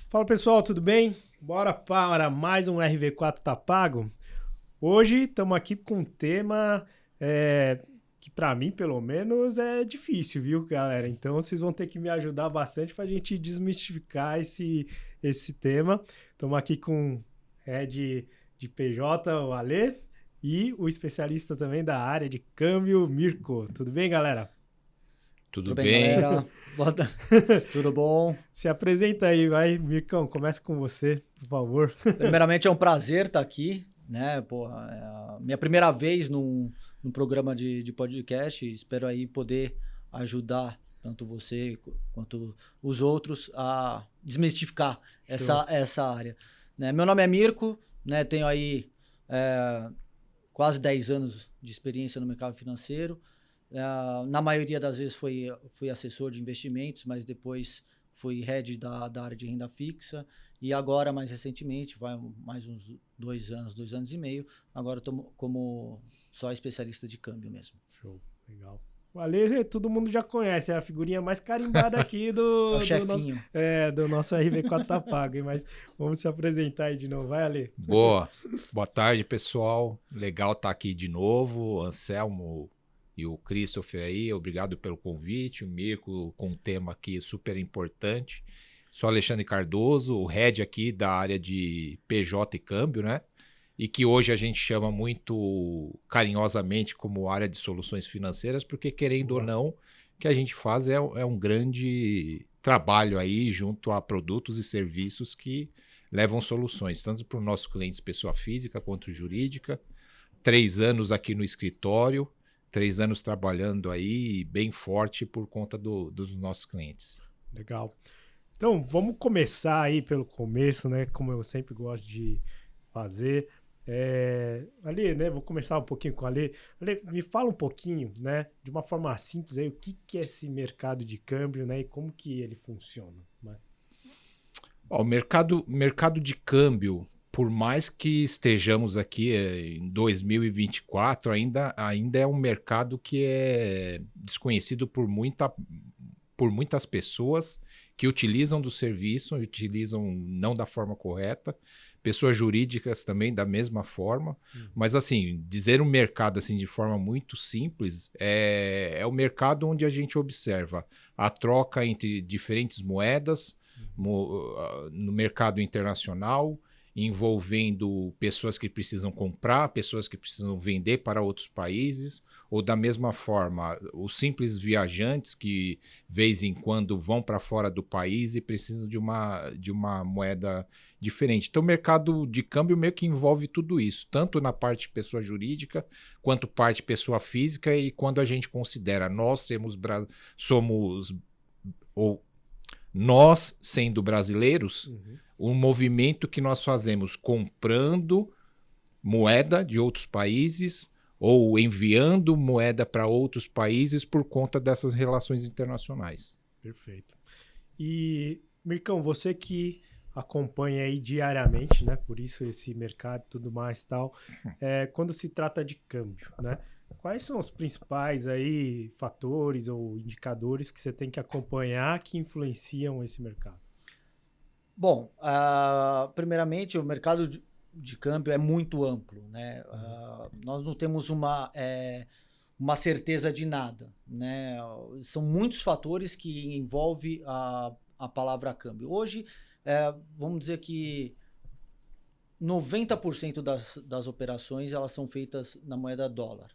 Fala pessoal, tudo bem? Bora para mais um RV4 Tá Pago? Hoje estamos aqui com um tema que para mim, pelo menos, é difícil, viu, galera? Então vocês vão ter que me ajudar bastante para a gente desmistificar esse tema. Estamos aqui com o Head de PJ, o Alê, e o especialista também da área de câmbio, Mirko. Tudo bem, galera? Tudo bem, galera? Tudo bom? Se apresenta aí, vai, Mircão, começa com você, por favor. Primeiramente, é um prazer estar aqui, né? Porra, é a minha primeira vez num programa de podcast. Espero aí poder ajudar tanto você quanto os outros a desmistificar essa área. Né? Meu nome é Mirko, né? Tenho aí quase 10 anos de experiência no mercado financeiro. Na maioria das vezes fui assessor de investimentos, mas depois fui head da área de renda fixa e agora, mais recentemente, vai mais uns 2 anos e meio, agora estou como só especialista de câmbio mesmo. Show, legal. O Alê, todo mundo já conhece, é a figurinha mais carimbada aqui do, é o chefinho. do nosso RV4 Tá Pago, hein? Mas vamos se apresentar aí de novo, vai, Alê. Boa tarde, pessoal, legal estar aqui de novo, Anselmo e o Christopher aí, obrigado pelo convite, o Mirko com um tema aqui super importante. Sou Alexandre Cardoso, o head aqui da área de PJ e câmbio, né? E que hoje a gente chama muito carinhosamente como área de soluções financeiras, porque querendo ou não, o que a gente faz é um grande trabalho aí junto a produtos e serviços que levam soluções, tanto para os nossos clientes pessoa física quanto jurídica. 3 anos aqui no escritório, 3 anos trabalhando aí bem forte por conta dos nossos clientes. Legal. Então, vamos começar aí pelo começo, né? Como eu sempre gosto de fazer. Ali, né? Vou começar um pouquinho com a Alê. Alê, me fala um pouquinho, né? De uma forma simples aí, o que é esse mercado de câmbio, né? E como que ele funciona, né? O mercado de câmbio, por mais que estejamos aqui em 2024, ainda é um mercado que é desconhecido por muitas pessoas que utilizam do serviço, utilizam não da forma correta, pessoas jurídicas também da mesma forma, mas assim, dizer um mercado assim de forma muito simples, é o mercado onde a gente observa a troca entre diferentes moedas no mercado internacional, envolvendo pessoas que precisam comprar, pessoas que precisam vender para outros países, ou da mesma forma, os simples viajantes que, vez em quando, vão para fora do país e precisam de uma moeda diferente. Então, o mercado de câmbio meio que envolve tudo isso, tanto na parte pessoa jurídica, quanto parte pessoa física, e quando a gente considera nós sendo brasileiros, um movimento que nós fazemos comprando moeda de outros países ou enviando moeda para outros países por conta dessas relações internacionais. Perfeito. E, Mircão, você que acompanha aí diariamente, né? Por isso esse mercado e tudo mais e tal, quando se trata de câmbio, né? Quais são os principais aí fatores ou indicadores que você tem que acompanhar que influenciam esse mercado? Bom, primeiramente, o mercado de câmbio é muito amplo, né? Nós não temos uma certeza de nada, né? São muitos fatores que envolvem a palavra câmbio. Hoje, vamos dizer que 90% das operações elas são feitas na moeda dólar.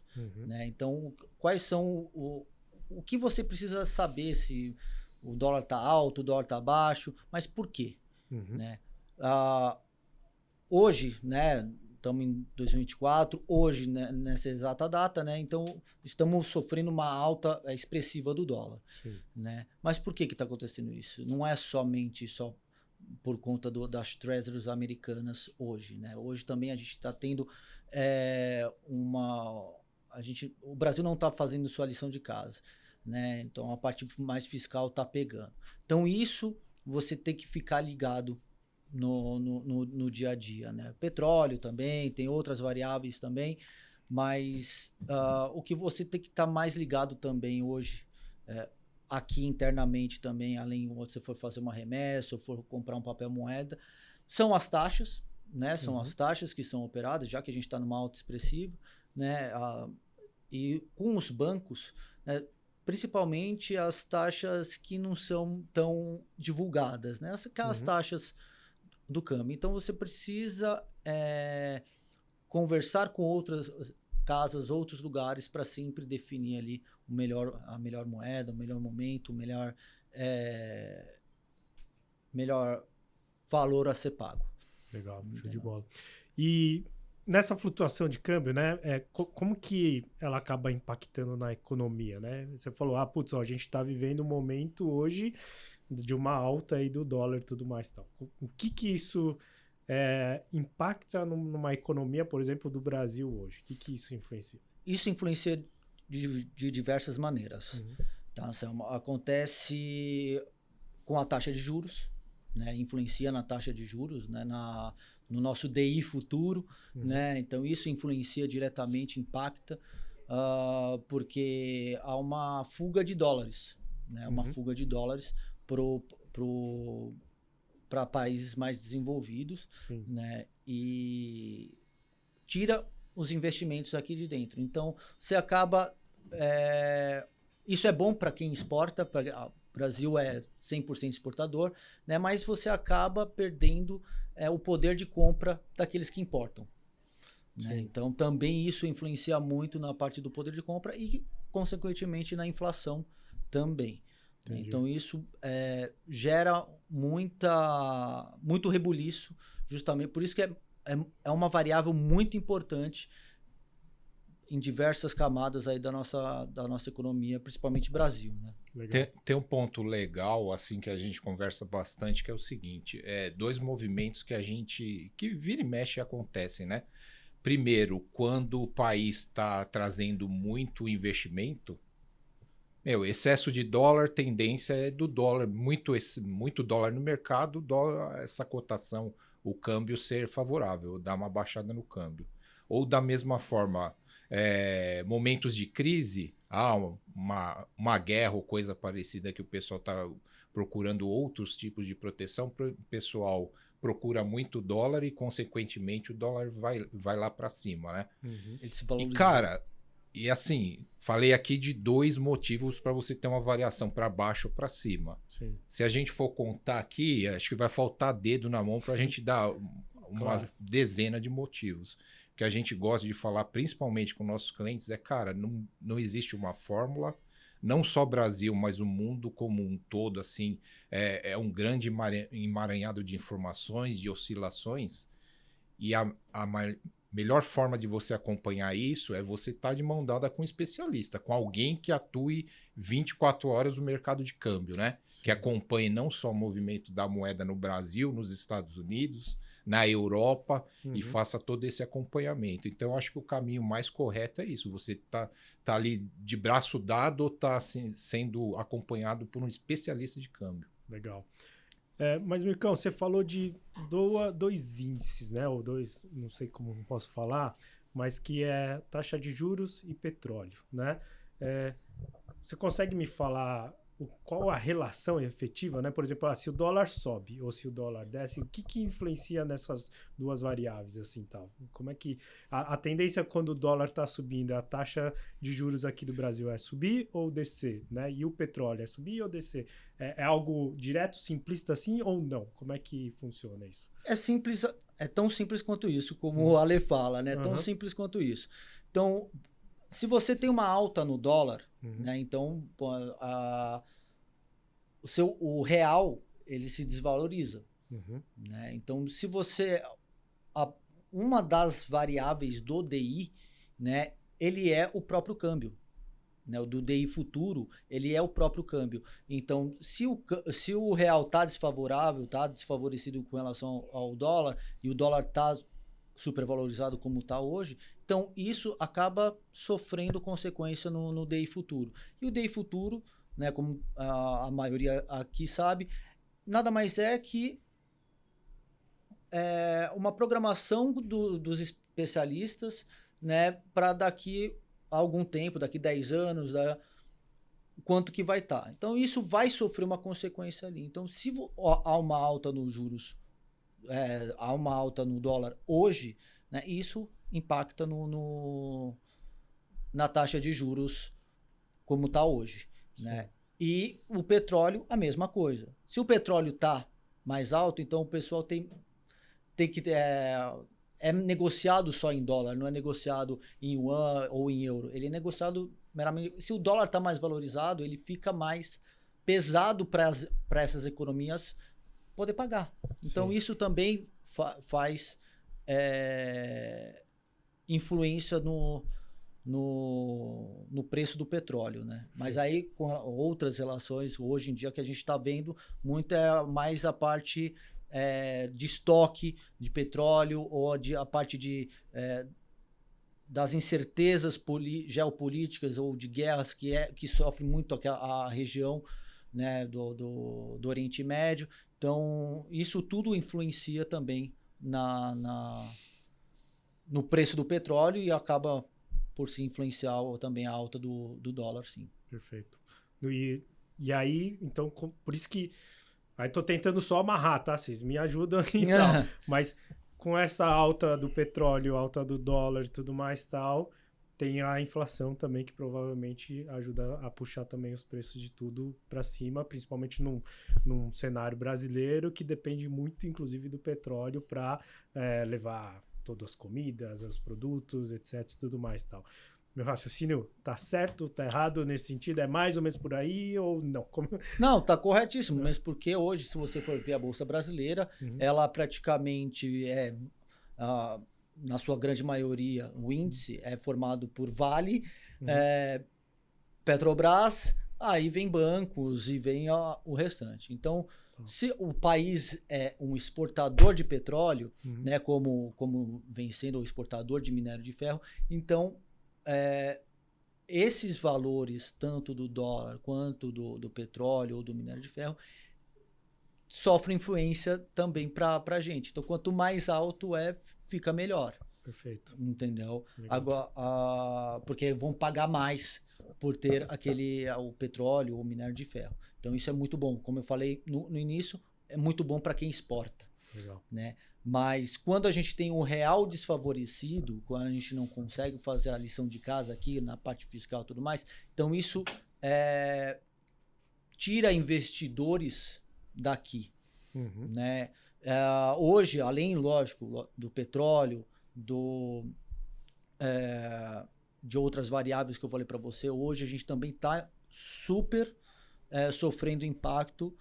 Né? Então, quais são o que você precisa saber se o dólar está alto, o dólar está baixo, mas por quê? Né? Hoje, né, estamos em 2024, hoje, né, nessa exata data, né, então estamos sofrendo uma alta expressiva do dólar. Né? Mas por que está acontecendo isso? Não é somente por conta das treasuries americanas hoje. Né? Hoje também a gente está tendo o Brasil não está fazendo sua lição de casa. Né? Então a parte mais fiscal está pegando. Então isso você tem que ficar ligado no dia a dia. Né? Petróleo também, tem outras variáveis também, mas o que você tem que estar mais ligado também hoje aqui internamente também, além de você for fazer uma remessa ou for comprar um papel moeda, são as taxas, né? São as taxas que são operadas, já que a gente está numa alta expressiva, né? E com os bancos, né? Principalmente as taxas que não são tão divulgadas, né? Aquelas taxas do câmbio. Então você precisa conversar com outras casas, outros lugares, para sempre definir ali a melhor moeda, o melhor momento, o melhor valor a ser pago. Legal, show de bola. E nessa flutuação de câmbio, né, como que ela acaba impactando na economia, né? Você falou, putz, a gente está vivendo um momento hoje de uma alta aí do dólar e tudo mais. Tal. O que isso impacta numa economia, por exemplo, do Brasil hoje? O que isso influencia? Isso influencia de diversas maneiras. Tá? Acontece com a taxa de juros, né? Influencia na taxa de juros, né? No nosso DI futuro, né? Então isso influencia diretamente, impacta, porque há uma fuga de dólares, né? Uma fuga de dólares para países mais desenvolvidos, né? E tira os investimentos aqui de dentro. Então você acaba, isso é bom para quem exporta, o Brasil é 100% exportador, né? Mas você acaba perdendo o poder de compra daqueles que importam. Né? Então, também isso influencia muito na parte do poder de compra e, consequentemente, na inflação também. Entendi. Então, isso gera muito rebuliço, justamente. Por isso que é uma variável muito importante em diversas camadas aí da nossa economia, principalmente Brasil, né? Tem um ponto legal, assim, que a gente conversa bastante, que é o seguinte, dois movimentos que vira e mexe acontecem, né? Primeiro, quando o país está trazendo muito investimento, excesso de dólar, tendência é do dólar, muito dólar no mercado, essa cotação, o câmbio ser favorável, dar uma baixada no câmbio. Ou da mesma forma, momentos de crise, uma guerra ou coisa parecida que o pessoal está procurando outros tipos de proteção, o pessoal procura muito dólar e, consequentemente, o dólar vai lá para cima, né? Ele se valoriza. E, cara, assim, falei aqui de dois motivos para você ter uma variação para baixo ou para cima. Sim. Se a gente for contar aqui, acho que vai faltar dedo na mão para a gente dar uma dezena de motivos. Que a gente gosta de falar, principalmente com nossos clientes, cara, não existe uma fórmula, não só Brasil, mas o mundo como um todo, assim, é um grande emaranhado de informações, de oscilações, e a melhor forma de você acompanhar isso é você estar de mão dada com um especialista, com alguém que atue 24 horas no mercado de câmbio, né? Sim. Que acompanhe não só o movimento da moeda no Brasil, nos Estados Unidos, na Europa, e faça todo esse acompanhamento. Então, eu acho que o caminho mais correto é isso. Você tá ali de braço dado ou tá assim, sendo acompanhado por um especialista de câmbio. Legal. Mas, Mircão, você falou de dois índices, né? Ou dois, não sei como posso falar, mas que é taxa de juros e petróleo, né? Você consegue me falar qual a relação efetiva, né? Por exemplo, se o dólar sobe ou se o dólar desce, o que influencia nessas duas variáveis, assim, tal? Como é que a tendência quando o dólar está subindo, a taxa de juros aqui do Brasil é subir ou descer, né? E o petróleo é subir ou descer? É algo direto, simplista assim ou não? Como é que funciona isso? É simples, é tão simples quanto isso, como o Ale fala, né? Tão simples quanto isso. Então, se você tem uma alta no dólar, né? Então o real ele se desvaloriza, né? Então, se você uma das variáveis do DI, né? Ele é o próprio câmbio, né? O do DI futuro ele é o próprio câmbio. Então, se o real está desfavorável, está desfavorecido com relação ao dólar e o dólar está supervalorizado como está hoje, então isso acaba sofrendo consequência no DI futuro. E o DI futuro, né, como a maioria aqui sabe, nada mais é que uma programação dos especialistas, né, para daqui a algum tempo, daqui 10 anos, quanto que vai estar. Então, isso vai sofrer uma consequência ali. Então, se há uma alta nos juros, há uma alta no dólar hoje, né, isso impacta na taxa de juros como está hoje. Né? E o petróleo, a mesma coisa. Se o petróleo está mais alto, então o pessoal tem que... É negociado só em dólar, não é negociado em yuan ou em euro. Ele é negociado meramente... Se o dólar está mais valorizado, ele fica mais pesado para essas economias poder pagar. Então, isso também faz influência no preço do petróleo, né? Mas aí, com outras relações, hoje em dia, que a gente está vendo, muito é mais a parte de estoque de petróleo ou a parte das incertezas geopolíticas ou de guerras que sofre muito a região, né, do Oriente Médio. Então, isso tudo influencia também no preço do petróleo e acaba por se influenciar também a alta do dólar, sim. Perfeito. E aí, então, por isso que... Aí tô tentando só amarrar, tá? Vocês me ajudam e tal. Mas com essa alta do petróleo, alta do dólar e tudo mais tal, tem a inflação também que provavelmente ajuda a puxar também os preços de tudo para cima, principalmente num cenário brasileiro que depende muito, inclusive, do petróleo para levar todas as comidas, os produtos, etc, tudo mais tal. Meu raciocínio tá certo, tá errado nesse sentido? É mais ou menos por aí ou não? Não, tá corretíssimo, mas porque hoje, se você for ver a Bolsa Brasileira, ela praticamente na sua grande maioria, o índice é formado por Vale, Petrobras, aí vem bancos e vem o restante. Então, se o país é um exportador de petróleo, né, como vem sendo o exportador de minério de ferro, então esses valores, tanto do dólar quanto do petróleo ou do minério de ferro, sofrem influência também para a gente. Então, quanto mais alto fica melhor. Perfeito. Entendeu? Agora, porque vão pagar mais por ter o petróleo ou o minério de ferro. Então, isso é muito bom. Como eu falei no início, é muito bom para quem exporta. Legal. Né? Mas quando a gente tem um real desfavorecido, quando a gente não consegue fazer a lição de casa aqui na parte fiscal e tudo mais, então isso tira investidores daqui. Né? Hoje, além, lógico, do petróleo, de outras variáveis que eu falei para você, hoje a gente também está super sofrendo impacto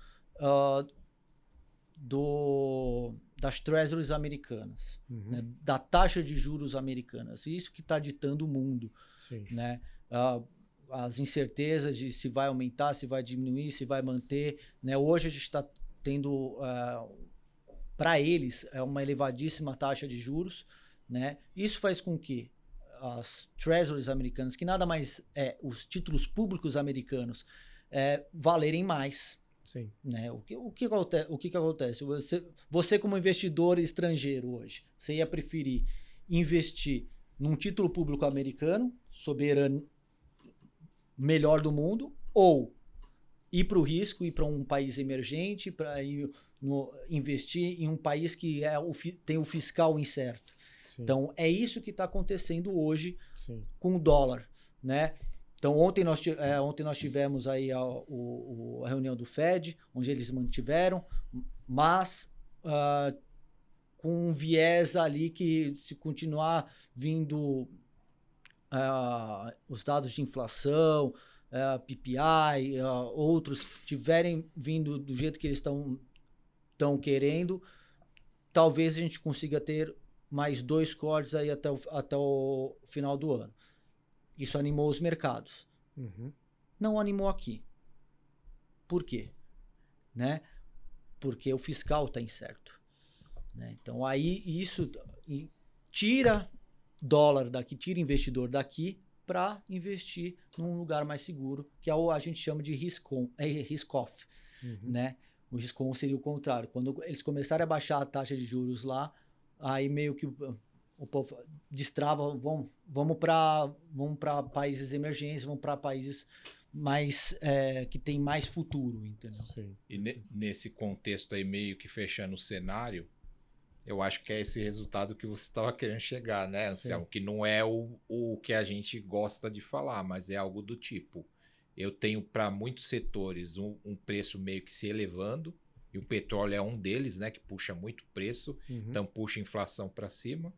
das treasuries americanas, né? Da taxa de juros americanas. Isso que está ditando o mundo. Sim. Né? As incertezas de se vai aumentar, se vai diminuir, se vai manter. Né? Hoje a gente está tendo, para eles, uma elevadíssima taxa de juros. Né? Isso faz com que as treasuries americanas, que nada mais os títulos públicos americanos, valerem mais. Sim. Né? O que acontece? Você como investidor estrangeiro hoje, você ia preferir investir num título público americano, soberano, melhor do mundo, ou ir para o risco, ir para um país emergente, para investir em um país que tem o fiscal incerto. Sim. Então, é isso que está acontecendo hoje. Sim. Com o dólar, né? Então, ontem nós tivemos aí a reunião do Fed, onde eles mantiveram, mas com um viés ali que, se continuar vindo os dados de inflação, PPI, outros tiverem vindo do jeito que eles estão querendo, talvez a gente consiga ter mais 2 cortes aí até o final do ano. Isso animou os mercados. Não animou aqui. Por quê? Né? Porque o fiscal está incerto. Né? Então, aí isso tira dólar daqui, tira investidor daqui para investir num lugar mais seguro, que a gente chama de risk-off. Né? O risk-on seria o contrário. Quando eles começarem a baixar a taxa de juros lá, aí meio que o povo destrava, vamos para países emergentes, vamos para países que tem mais futuro, entendeu? Sim. E nesse contexto aí, meio que fechando o cenário, eu acho que é esse resultado que você estava querendo chegar, né, Anselmo? Que não é o que a gente gosta de falar, mas é algo do tipo. Eu tenho para muitos setores um preço meio que se elevando, e o petróleo é um deles, né, que puxa muito preço, então puxa a inflação para cima.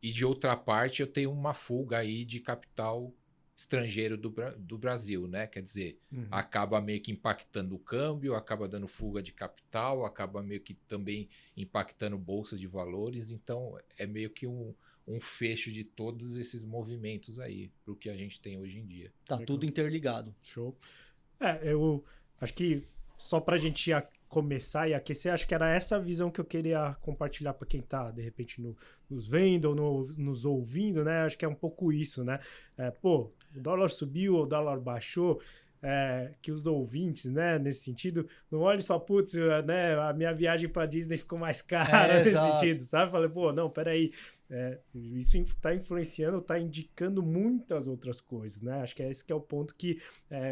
E de outra parte, eu tenho uma fuga aí de capital estrangeiro do Brasil, né? Quer dizer, acaba meio que impactando o câmbio, acaba dando fuga de capital, acaba meio que também impactando bolsa de valores. Então, é meio que um fecho de todos esses movimentos aí, para o que a gente tem hoje em dia. Tá tudo interligado. Show. Eu acho que só para a gente começar e aquecer, acho que era essa visão que eu queria compartilhar para quem tá, de repente, nos vendo ou nos ouvindo, né? Acho que é um pouco isso, né? O dólar subiu, o dólar baixou, que os ouvintes, né, nesse sentido, não olhem só, putz, né, a minha viagem para Disney ficou mais cara nesse sentido, sabe? Falei, não, peraí, isso está influenciando, está indicando muitas outras coisas, né? Acho que esse que é o ponto que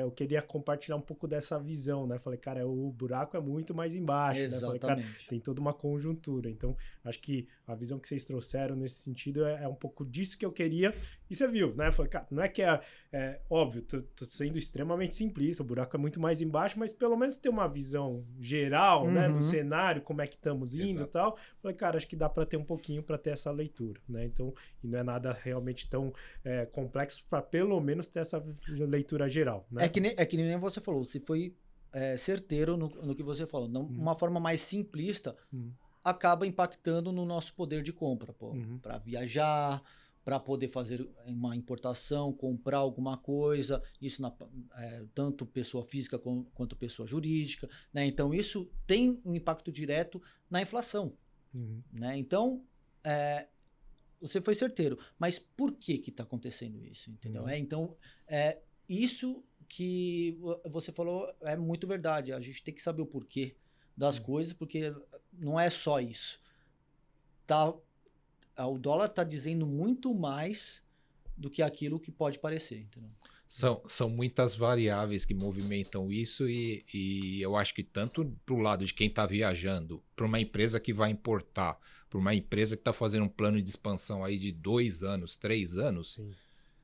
eu queria compartilhar um pouco dessa visão, né? Falei, cara, o buraco é muito mais embaixo, né? Falei, cara, tem toda uma conjuntura. Então, acho que a visão que vocês trouxeram nesse sentido é um pouco disso que eu queria. E você viu, né? Falei, cara, não é que óbvio, tô sendo extremamente simplista, o buraco é muito mais embaixo, mas pelo menos ter uma visão geral, né, do cenário, como é que estamos indo e tal. Falei, cara, acho que dá para ter um pouquinho para ter essa leitura. Né? Então, e não é nada realmente tão complexo para pelo menos ter essa leitura geral. Né? É que nem você falou, você foi certeiro no que você falou. Não, uma forma mais simplista acaba impactando no nosso poder de compra, para viajar, para poder fazer uma importação, comprar alguma coisa, isso tanto pessoa física quanto pessoa jurídica. Né? Então, isso tem um impacto direto na inflação. Né? Então, você foi certeiro, mas por que está acontecendo isso, entendeu? Então, isso que você falou é muito verdade. A gente tem que saber o porquê das coisas, porque não é só isso. O dólar está dizendo muito mais do que aquilo que pode parecer, entendeu? São muitas variáveis que movimentam isso e eu acho que tanto para o lado de quem está viajando, para uma empresa que vai importar, para uma empresa que está fazendo um plano de expansão aí de 2 anos, 3 anos, sim.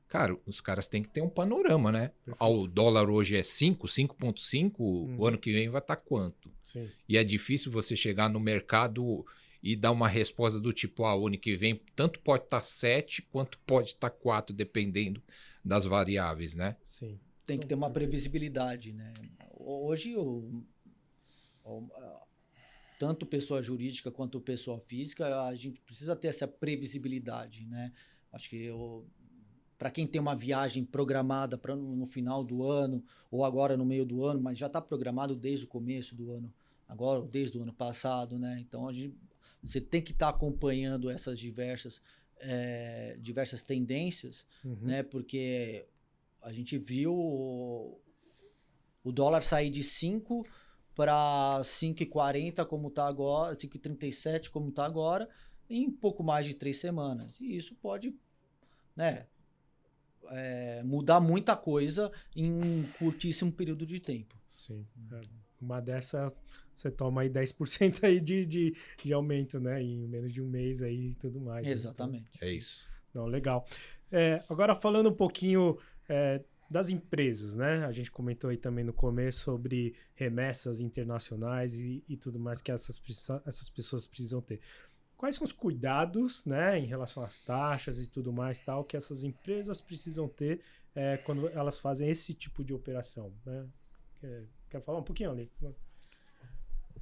Cara, os caras têm que ter um panorama, né? O dólar hoje é 5,5, o ano que vem vai estar quanto? Sim. E é difícil você chegar no mercado e dar uma resposta do tipo, o ano que vem tanto pode estar 7 quanto pode estar 4, dependendo das variáveis, né? Sim. Tem que ter uma previsibilidade, né? Hoje, tanto pessoa jurídica quanto pessoa física, a gente precisa ter essa previsibilidade, né? Acho que para quem tem uma viagem programada no final do ano, ou agora no meio do ano, mas já está programado desde o começo do ano, agora desde o ano passado, né? Então, você tem que estar acompanhando essas diversas tendências, né? Porque a gente viu o dólar sair de 5 para 5,40 como está agora, 5,37 como está agora, em pouco mais de 3 semanas. E isso pode, né, mudar muita coisa em um curtíssimo período de tempo. Sim. Uma dessa, você toma aí 10% aí de aumento, né? Em menos de um mês aí e tudo mais. Exatamente. Né? Então, é isso. Não, legal. Agora falando um pouquinho das empresas, né? A gente comentou aí também no começo sobre remessas internacionais e tudo mais que essas pessoas precisam ter. Quais são os cuidados, né, em relação às taxas e tudo mais tal que essas empresas precisam ter quando elas fazem esse tipo de operação, né? Quer falar um pouquinho ali?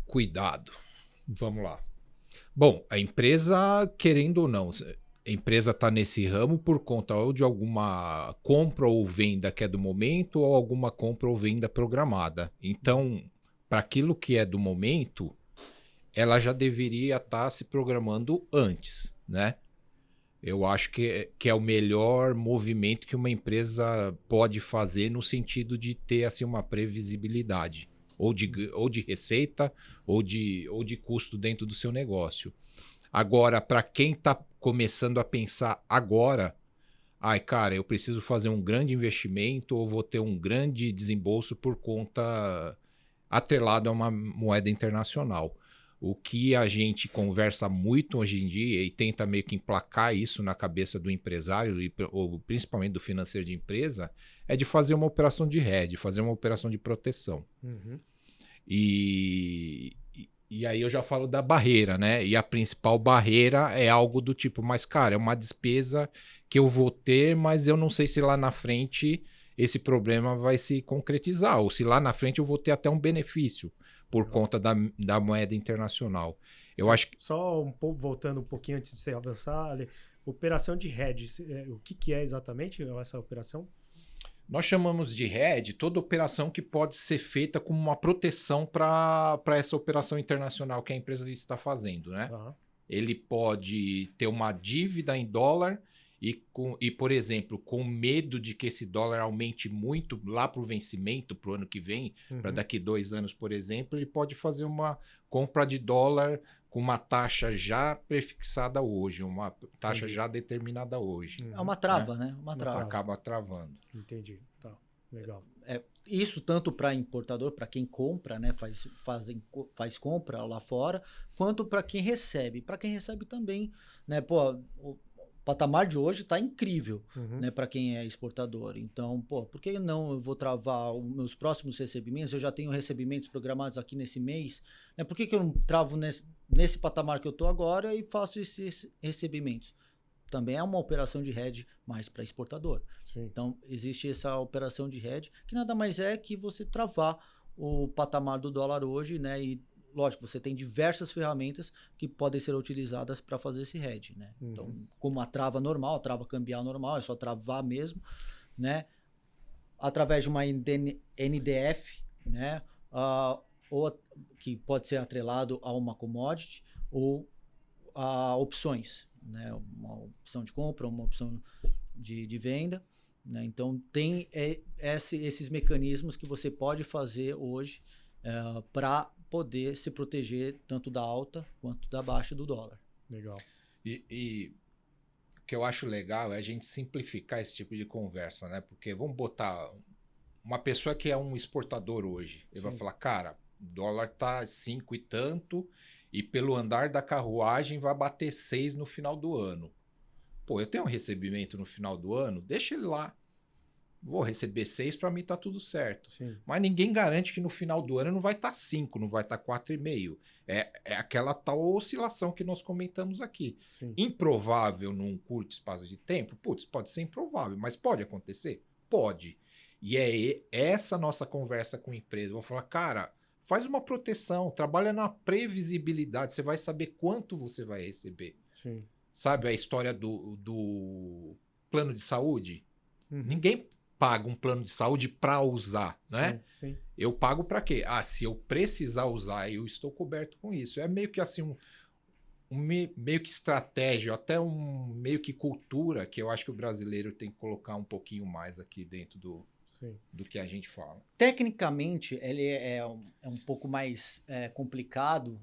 Cuidado. Vamos lá. Bom, a empresa, querendo ou não, a empresa está nesse ramo por conta ou de alguma compra ou venda que é do momento ou alguma compra ou venda programada. Então, para aquilo que é do momento, ela já deveria estar se programando antes, né? Eu acho que é o melhor movimento que uma empresa pode fazer no sentido de ter assim, uma previsibilidade, ou de receita, ou de custo dentro do seu negócio. Agora, para quem está começando a pensar agora, ai, cara, eu preciso fazer um grande investimento ou vou ter um grande desembolso por conta atrelado a uma moeda internacional. O que a gente conversa muito hoje em dia e tenta meio que emplacar isso na cabeça do empresário, ou principalmente do financeiro de empresa, é de fazer uma operação de hedge, fazer uma operação de proteção. Uhum. E aí eu já falo da barreira, né? E a principal barreira é algo do tipo, mas cara, é uma despesa que eu vou ter, mas eu não sei se lá na frente esse problema vai se concretizar, ou se lá na frente eu vou ter até um benefício por conta da moeda internacional. Eu acho que... Só um pouco, voltando um pouquinho antes de você avançar, Ale, operação de hedge, o que é exatamente essa operação? Nós chamamos de hedge toda operação que pode ser feita como uma proteção para essa operação internacional que a empresa está fazendo, né? Uhum. Ele pode ter uma dívida em dólar e, por exemplo, com medo de que esse dólar aumente muito lá para o vencimento, para o ano que vem, para daqui 2 anos, por exemplo, ele pode fazer uma compra de dólar com uma taxa já prefixada hoje, uma taxa já determinada hoje. É uma trava, né? Uma trava. Acaba travando. Entendi. Tá, legal. Isso tanto para importador, para quem compra, né, faz compra lá fora, quanto para quem recebe. Para quem recebe também, né, pô, o patamar de hoje está incrível, né, para quem é exportador. Então, pô, por que não eu vou travar os meus próximos recebimentos? Eu já tenho recebimentos programados aqui nesse mês, né? Por que eu não travo nesse patamar que eu estou agora e faço esses recebimentos? Também é uma operação de hedge mais para exportador. Sim. Então, existe essa operação de hedge, que nada mais é que você travar o patamar do dólar hoje, né? E, lógico, você tem diversas ferramentas que podem ser utilizadas para fazer esse hedge, né? Então, como a trava normal, a trava cambial normal, é só travar mesmo, né? Através de uma NDF, né? Ou que pode ser atrelado a uma commodity ou a opções, né? Uma opção de compra, uma opção de venda, né? Então tem esses mecanismos que você pode fazer hoje para poder se proteger tanto da alta quanto da baixa do dólar. Legal. E o que eu acho legal é a gente simplificar esse tipo de conversa, né? Porque vamos botar uma pessoa que é um exportador hoje, ele vai falar, cara, o dólar tá 5 e tanto, e pelo andar da carruagem vai bater 6 no final do ano. Pô, eu tenho um recebimento no final do ano, deixa ele lá. Vou receber 6, para mim tá tudo certo. Sim. Mas ninguém garante que no final do ano não vai estar 5, não vai estar 4,5. É aquela tal oscilação que nós comentamos aqui. Sim. Improvável num curto espaço de tempo? Putz, pode ser improvável, mas pode acontecer? Pode. E é essa nossa conversa com a empresa. Vou falar, cara, faz uma proteção, trabalha na previsibilidade, você vai saber quanto você vai receber. Sim. Sabe a história do plano de saúde? Ninguém paga um plano de saúde para usar, né? Sim. Eu pago para quê? Se eu precisar usar, eu estou coberto com isso. É meio que assim, meio que estratégia, até meio que cultura, que eu acho que o brasileiro tem que colocar um pouquinho mais aqui dentro do que a gente fala. Tecnicamente, ele é um pouco mais complicado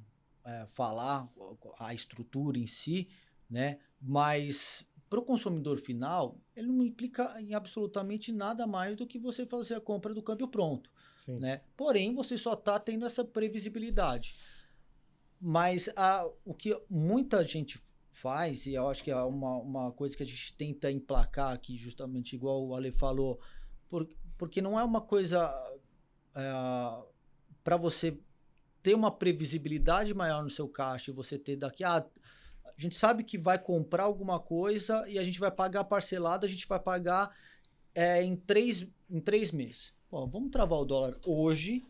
falar a estrutura em si, né? Mas para o consumidor final, ele não implica em absolutamente nada mais do que você fazer a compra do câmbio pronto. Sim. Né? Porém, você só está tendo essa previsibilidade. Mas o que muita gente faz, e eu acho que é uma coisa que a gente tenta emplacar aqui, justamente igual o Ale falou, porque não é uma coisa para você ter uma previsibilidade maior no seu caixa e você ter daqui a gente sabe que vai comprar alguma coisa e a gente vai pagar parcelado, a gente vai pagar em 3 meses. Pô, vamos travar o dólar hoje,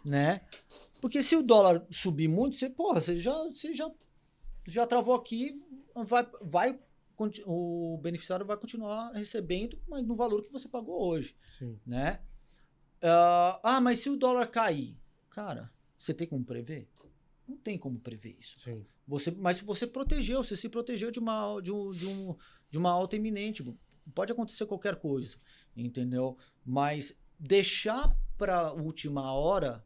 né? Porque se o dólar subir muito, você já travou aqui, o beneficiário vai continuar recebendo, mas no valor que você pagou hoje. Sim. Né? Mas se o dólar cair, cara, você tem como prever? Não tem como prever isso. Sim. Mas você se protegeu de uma alta iminente. Pode acontecer qualquer coisa, entendeu? Mas deixar para a última hora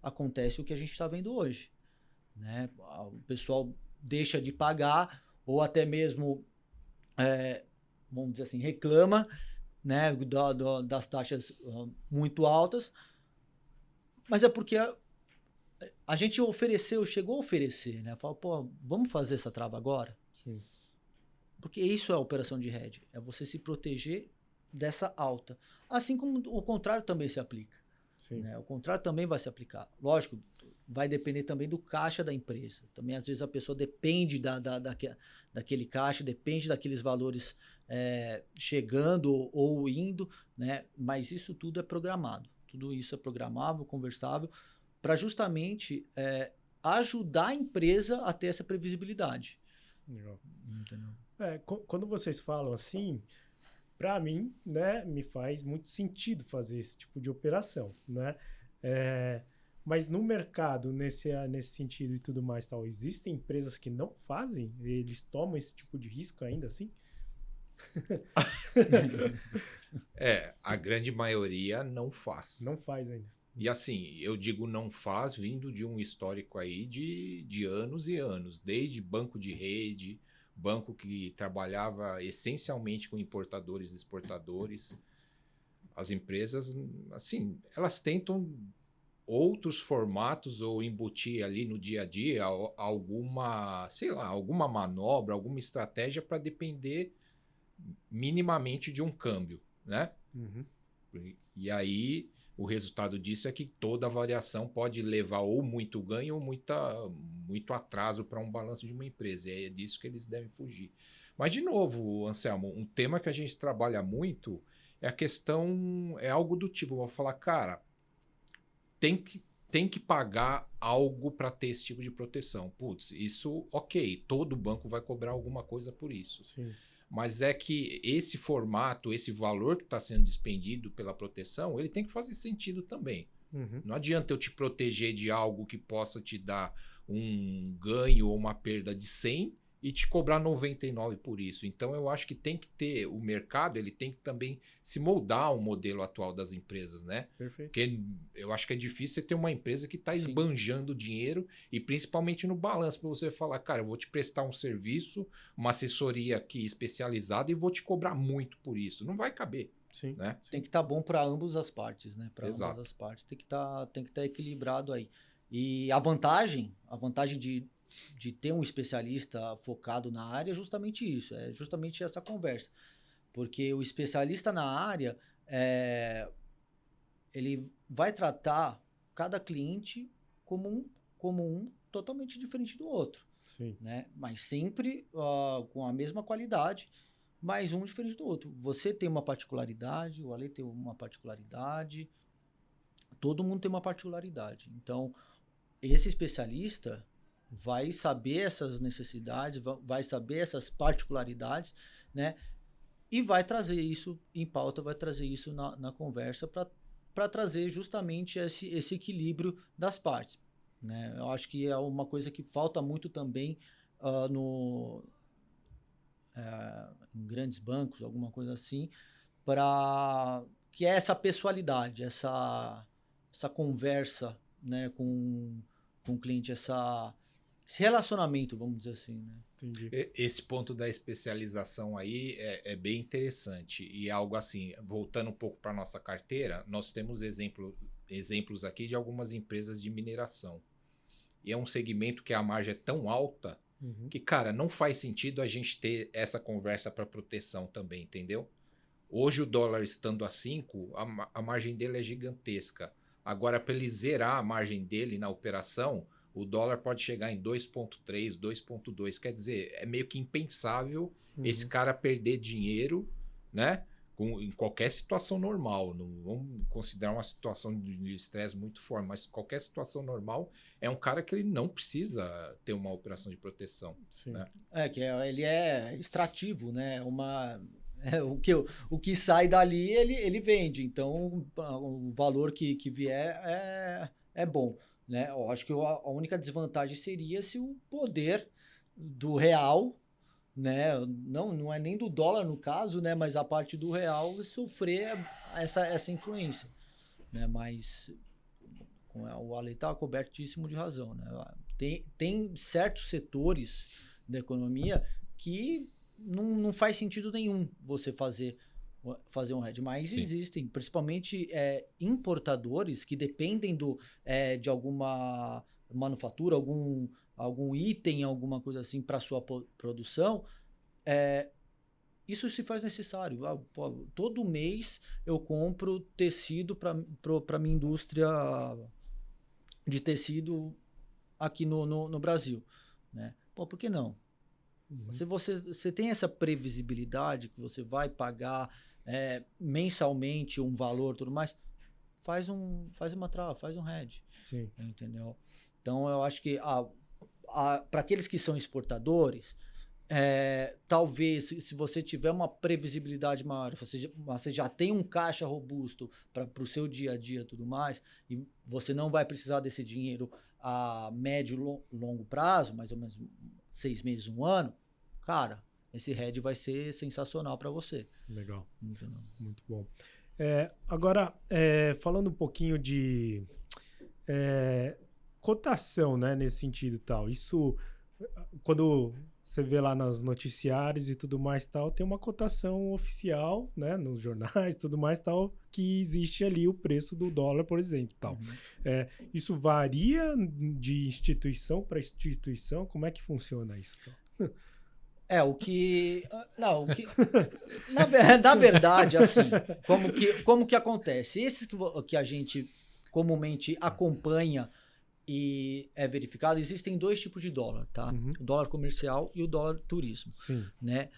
acontece o que a gente está vendo hoje, né? O pessoal deixa de pagar ou até mesmo vamos dizer assim, reclama, né, das taxas muito altas, mas é porque a gente chegou a oferecer, né? Fala, pô, vamos fazer essa trava agora? Sim. Porque isso é a operação de hedge, é você se proteger dessa alta. Assim como o contrário também se aplica. Sim. Né? O contrário também vai se aplicar. Lógico, vai depender também do caixa da empresa. Também, às vezes, a pessoa depende daquele caixa, depende daqueles valores chegando ou indo, né? Mas isso tudo é programado. Tudo isso é programável, conversável, para justamente ajudar a empresa a ter essa previsibilidade. Legal. Entendeu? Quando vocês falam assim, para mim, né, me faz muito sentido fazer esse tipo de operação, né? Mas no mercado, nesse sentido e tudo mais, tal, existem empresas que não fazem? Eles tomam esse tipo de risco ainda assim? A grande maioria não faz. Não faz ainda. E assim, eu digo não faz vindo de um histórico aí de anos e anos, desde banco de rede, banco que trabalhava essencialmente com importadores e exportadores. As empresas, assim, elas tentam outros formatos ou embutir ali no dia a dia alguma, sei lá, alguma manobra, alguma estratégia para depender minimamente de um câmbio, né? Uhum. E aí o resultado disso é que toda variação pode levar ou muito ganho ou muito atraso para um balanço de uma empresa. E é disso que eles devem fugir. Mas, de novo, Anselmo, um tema que a gente trabalha muito é a questão, é algo do tipo, eu vou falar, cara, tem que pagar algo para ter esse tipo de proteção. Putz, isso, ok, todo banco vai cobrar alguma coisa por isso. Sim. Mas é que esse formato, esse valor que está sendo despendido pela proteção, ele tem que fazer sentido também. Uhum. Não adianta eu te proteger de algo que possa te dar um ganho ou uma perda de 100 e te cobrar 99 por isso. Então eu acho que tem que ter, o mercado ele tem que também se moldar ao modelo atual das empresas, né? Perfeito. Porque eu acho que é difícil você ter uma empresa que está Sim. esbanjando dinheiro e principalmente no balanço, para você falar, cara, eu vou te prestar um serviço, uma assessoria aqui especializada e vou te cobrar muito por isso. Não vai caber. Sim. Né? Tem que estar bom para ambas as partes, né? Para Exato. ambas as partes. Tem que estar equilibrado aí. E a vantagem de ter um especialista focado na área é justamente isso, é justamente essa conversa. Porque o especialista na área, ele vai tratar cada cliente como um totalmente diferente do outro. Sim. Né? Mas sempre com a mesma qualidade, mas um diferente do outro. Você tem uma particularidade, o Ale tem uma particularidade, todo mundo tem uma particularidade. Então, esse especialista vai saber essas necessidades, vai saber essas particularidades, né? E vai trazer isso em pauta, vai trazer isso na conversa para trazer justamente esse equilíbrio das partes. Né? Eu acho que é uma coisa que falta muito também em grandes bancos, alguma coisa assim, que é essa pessoalidade, essa conversa, né, com o cliente, esse relacionamento, vamos dizer assim, né? Entendi. Esse ponto da especialização aí é bem interessante. E algo assim, voltando um pouco para a nossa carteira, nós temos exemplos aqui de algumas empresas de mineração. E é um segmento que a margem é tão alta que, cara, não faz sentido a gente ter essa conversa para proteção também, entendeu? Hoje o dólar estando a 5, a margem dele é gigantesca. Agora, para ele zerar a margem dele na operação, o dólar pode chegar em 2,3, 2,2. Quer dizer, é meio que impensável esse cara perder dinheiro, né? Em qualquer situação normal. Não vamos considerar uma situação de estresse muito forte, mas qualquer situação normal é um cara que ele não precisa ter uma operação de proteção. Sim. Né? Ele é extrativo, né? O que sai dali, ele vende. Então, o valor que vier é bom. Né? Eu acho que a única desvantagem seria se o poder do real, né? Não é nem do dólar no caso, né? Mas a parte do real sofrer essa influência. Né? Mas o Ale está cobertíssimo de razão. Né? Tem certos setores da economia que não faz sentido nenhum você fazer um hedge, mas Sim. existem, principalmente importadores que dependem de alguma manufatura, algum item, alguma coisa assim para sua produção. Isso se faz necessário. Todo mês eu compro tecido para minha indústria de tecido aqui no Brasil, né? Por que não? Se você tem essa previsibilidade que você vai pagar mensalmente um valor, tudo mais, faz uma trava, faz um hedge. Sim. Entendeu? Então eu acho que para aqueles que são exportadores, talvez se você tiver uma previsibilidade maior, você já tem um caixa robusto para o seu dia a dia e tudo mais, e você não vai precisar desse dinheiro a médio e longo prazo, mais ou menos 6 meses, 1 ano, cara, esse hedge vai ser sensacional para você. Legal. Entendeu? Muito bom. Agora, falando um pouquinho de cotação, né, nesse sentido e tal, isso, quando você vê lá nos noticiários e tudo mais tal, tem uma cotação oficial, né, nos jornais e tudo mais tal, que existe ali o preço do dólar, por exemplo, tal. Isso varia de instituição para instituição? Como é que funciona isso? Na verdade, assim, como que acontece? Esses que a gente comumente acompanha e é verificado, existem 2 tipos de dólar, tá? O dólar comercial e o dólar turismo. Sim. Né?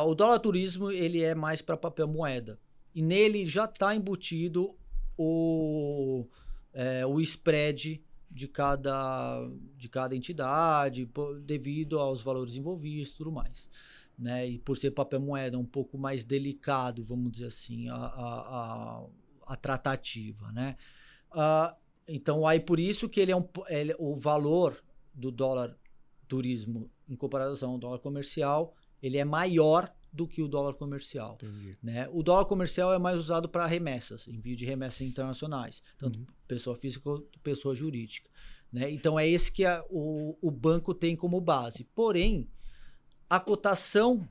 O dólar turismo, ele é mais para papel moeda. E nele já está embutido o spread de cada entidade, devido aos valores envolvidos e tudo mais. Né? E por ser papel moeda um pouco mais delicado, vamos dizer assim, a tratativa, né? Então, aí por isso que o valor do dólar turismo em comparação ao dólar comercial, ele é maior do que o dólar comercial. Entendi. Né? O dólar comercial é mais usado para remessas, envio de remessas internacionais, tanto pessoa física quanto pessoa jurídica. Né? Então, é esse que o banco tem como base. Porém, a cotação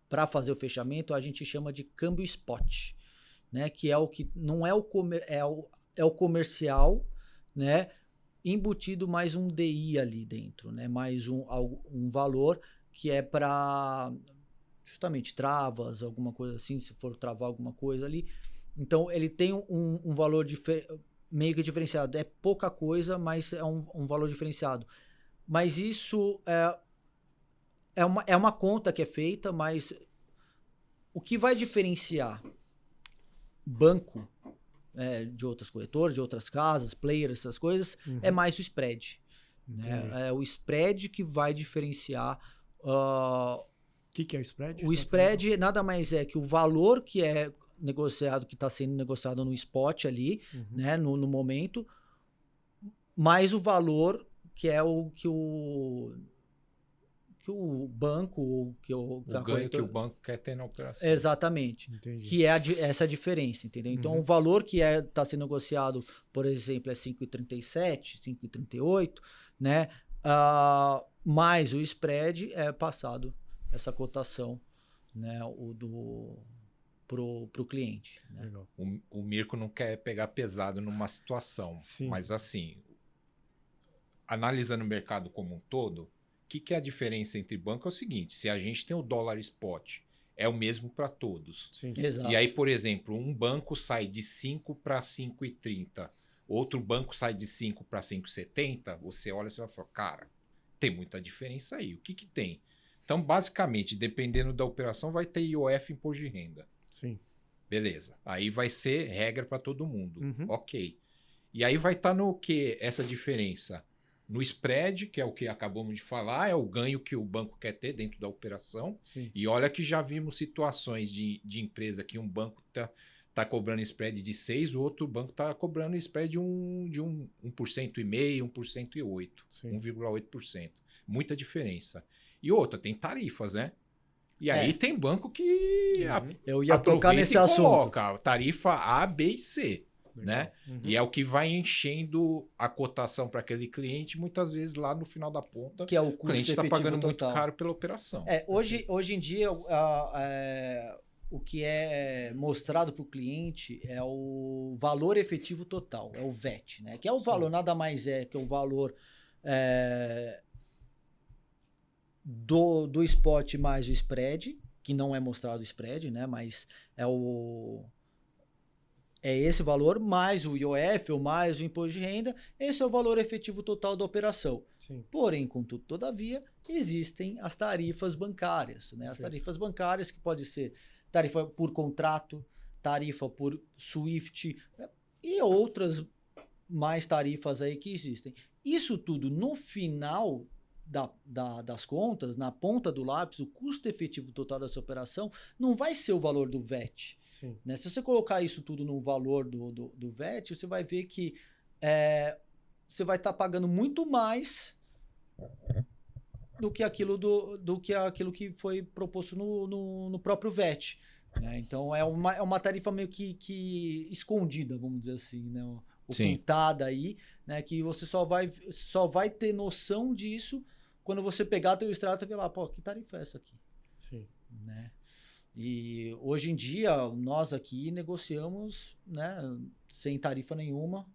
para fazer o fechamento, a gente chama de câmbio spot. Né, que é o que não é o comercial, né, embutido mais um DI ali dentro, né, mais um valor que é para justamente travas, alguma coisa assim, se for travar alguma coisa ali. Então ele tem um valor meio que diferenciado. É pouca coisa, mas é um valor diferenciado. Mas isso é uma conta que é feita, mas o que vai diferenciar banco de outras corretoras, de outras casas, players, essas coisas, é mais o spread. Né? É o spread que vai diferenciar. O que é o spread? O spread nada mais é que o valor que é negociado, que está sendo negociado no spot ali, né, no momento, mais o valor que é o que o banco, que o ganho que o banco quer ter na operação. Exatamente. Entendi. Que é essa diferença, entendeu? Então, o valor que está sendo negociado, por exemplo, é 5,37, 5,38, né? Mais o spread é passado essa cotação, né? Pro cliente. Né? Legal. O Mirko não quer pegar pesado numa situação, Sim. mas assim, analisando o mercado como um todo, o que é a diferença entre banco é o seguinte: se a gente tem o dólar spot, é o mesmo para todos. Sim. Exato. E aí, por exemplo, um banco sai de 5 para 5,30, outro banco sai de 5 para 5,70, você olha e vai falar, cara, tem muita diferença aí. O que tem? Então, basicamente, dependendo da operação, vai ter IOF, imposto de renda. Sim. Beleza. Aí vai ser regra para todo mundo. Uhum. Ok. E aí vai estar no que essa diferença? No spread, que é o que acabamos de falar, é o ganho que o banco quer ter dentro da operação. Sim. E olha que já vimos situações de empresa que um banco tá cobrando spread de 6, o outro banco tá cobrando spread de 1,5%, 1,8%, Sim. 1,8%. Muita diferença. E outra, tem tarifas, né? E aí tem banco que Eu ia tocar nesse assunto. Coloca tarifa A, B e C. né? E é o que vai enchendo a cotação para aquele cliente, muitas vezes lá no final da ponta, que é o o cliente está pagando muito caro pela operação. Hoje em dia, o que é mostrado para o cliente é o valor efetivo total, é o VET, né? Que é o valor, nada mais é que o valor do spot mais o spread, que não é mostrado o spread, né? Mas é esse valor, mais o IOF ou mais o imposto de renda, esse é o valor efetivo total da operação. Sim. Porém, contudo, todavia, existem as tarifas bancárias, né? As tarifas bancárias que pode ser tarifa por contrato, tarifa por SWIFT e outras mais tarifas aí que existem. Isso tudo, no final das contas, na ponta do lápis, o custo efetivo total dessa operação não vai ser o valor do VET. Sim. Né? Se você colocar isso tudo no valor do VET, você vai ver que você vai estar pagando muito mais do que aquilo que foi proposto no próprio VET. Né? Então é uma tarifa meio que escondida, vamos dizer assim, né? Ocultada aí, né? Que você só vai ter noção disso quando você pegar teu extrato e ver lá, pô, que tarifa é essa aqui? Sim. Né? E hoje em dia, nós aqui negociamos, né, sem tarifa nenhuma.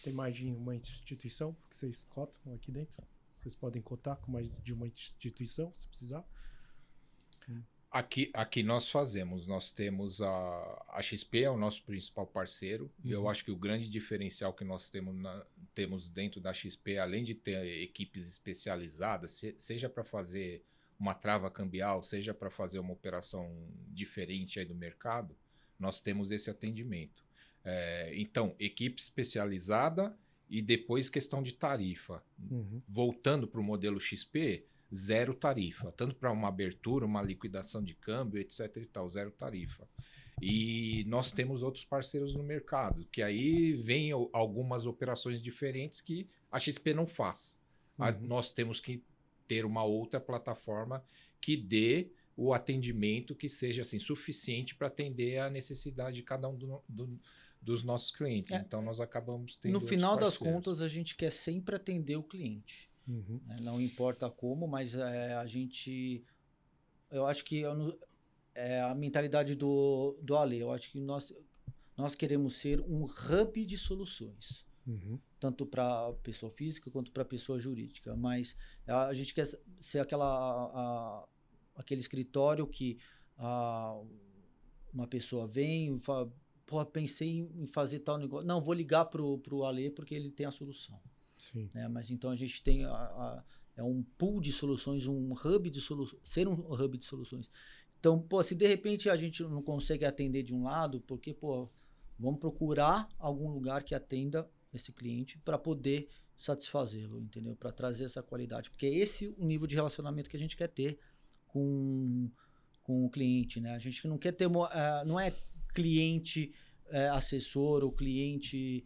Tem mais de uma instituição que vocês cotam aqui dentro? Vocês podem cotar com mais de uma instituição, se precisar? Aqui nós fazemos, nós temos a XP, é o nosso principal parceiro, e eu acho que o grande diferencial que nós temos dentro da XP, além de ter equipes especializadas, seja para fazer uma trava cambial, seja para fazer uma operação diferente aí do mercado, nós temos esse atendimento. Então, equipe especializada e depois questão de tarifa. Voltando para o modelo XP, zero tarifa, tanto para uma abertura, uma liquidação de câmbio, etc e tal, zero tarifa. E nós temos outros parceiros no mercado, que aí vem algumas operações diferentes que a XP não faz. Nós temos que ter uma outra plataforma que dê o atendimento que seja assim, suficiente para atender a necessidade de cada um dos nossos clientes. Então nós acabamos tendo no final das contas, a gente quer sempre atender o cliente. Não importa como, mas eu acho que é a mentalidade do Ale. Eu acho que nós queremos ser um hub de soluções, tanto para pessoa física quanto para pessoa jurídica. Mas a gente quer ser aquele escritório que uma pessoa vem e fala, pô, pensei em fazer tal negócio. Não, vou ligar pro Ale porque ele tem a solução. Sim. Né? Mas então a gente tem um pool de soluções, um hub de soluções, ser um hub de soluções. Então, pô, se de repente a gente não consegue atender de um lado, porque, pô, vamos procurar algum lugar que atenda esse cliente para poder satisfazê-lo, entendeu? Para trazer essa qualidade. Porque é esse o nível de relacionamento que a gente quer ter com o cliente, né? A gente não quer ter, não é cliente assessor ou cliente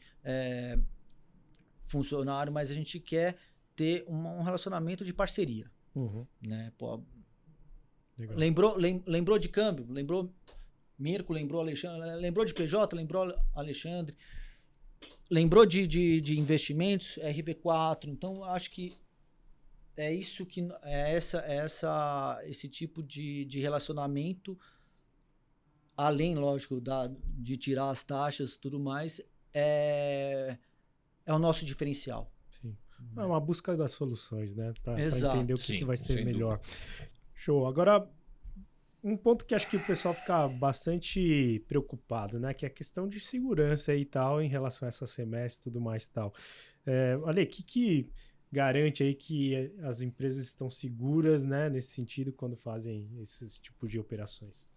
funcionário, mas a gente quer ter um relacionamento de parceria. Né? Pô, lembrou de câmbio, lembrou Mirko, lembrou Alexandre, lembrou de PJ, lembrou Alexandre, lembrou de investimentos, RV4. Então, acho que é isso que esse tipo de relacionamento, além, lógico, de tirar as taxas e tudo mais, é o nosso diferencial. Sim. É uma busca das soluções, né? Para Exato. entender o que vai ser melhor. Show. Agora, um ponto que acho que o pessoal fica bastante preocupado, né? Que é a questão de segurança e tal, em relação a essa semestre e tudo mais e tal. Ale, o que garante aí que as empresas estão seguras, né? Nesse sentido, quando fazem esses tipos de operações?